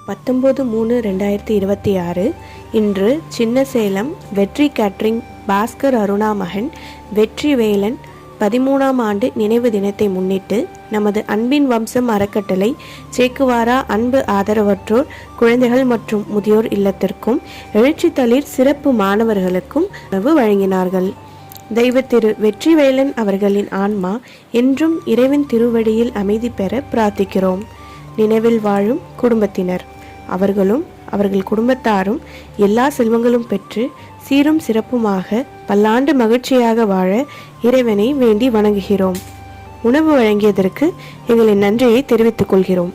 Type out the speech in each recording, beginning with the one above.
19/3/2026 இன்று சின்னசேலம் வெற்றி கேட்டரிங் பாஸ்கர் அருணா மகன் வெற்றிவேலன் 13ஆம் ஆண்டு நினைவு தினத்தை முன்னிட்டு நமது அன்பின் வம்சம் அறக்கட்டளை சேக்குவாரா அன்பு ஆதரவற்றோர் குழந்தைகள் மற்றும் முதியோர் இல்லத்திற்கும் எழுச்சித்தளிர் சிறப்பு மாணவர்களுக்கும் உணவு வழங்கினார்கள். தெய்வ திரு வெற்றிவேலன் அவர்களின் ஆன்மா என்றும் இறைவன் திருவடியில் அமைதி பெற பிரார்த்திக்கிறோம். நினைவில் வாழும் குடும்பத்தினர் அவர்களும் அவர்கள் குடும்பத்தாரும் எல்லா செல்வங்களும் பெற்று சீரும் சிறப்புமாக பல்லாண்டு மகிழ்ச்சியாக வாழ இறைவனை வேண்டி வணங்குகிறோம். உணவு வழங்கியதற்கு எங்களின் நன்றியை தெரிவித்துக் கொள்கிறோம்.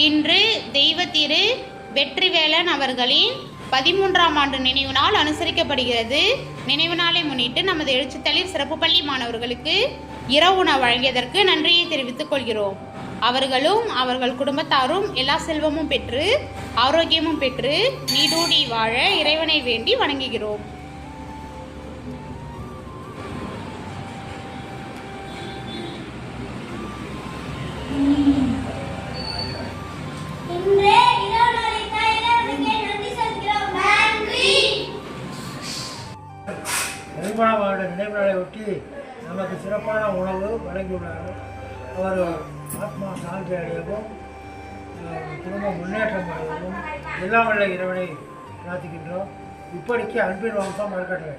இன்று தெய்வ திரு வெற்றிவேலன் அவர்களின் 13ஆம் ஆண்டு நினைவு நாள் அனுசரிக்கப்படுகிறது. நினைவு நாளை முன்னிட்டு நமது எழுச்சித்தளிர் சிறப்பு பள்ளி மாணவர்களுக்கு இரவு உணவு வழங்கியதற்கு நன்றியை தெரிவித்துக் கொள்கிறோம். அவர்களும் அவர்கள் குடும்பத்தாரும் எல்லா செல்வமும் பெற்று ஆரோக்கியமும் பெற்று நீடூடி வாழ இறைவனை வேண்டி வணங்குகிறோம். நினைவு நாளை ஒட்டி நமக்கு சிறப்பான உணவு வழங்கியுள்ளார்கள். அவர் ஆத்மா சாந்தி அடையவும் குடும்பம் முன்னேற்றம் அடையவும் எல்லாம் வல்ல இறைவனை பிரார்த்திக்கின்றோம். இப்படிக்கு அன்பின் வம்சம் அறக்கட்டளை.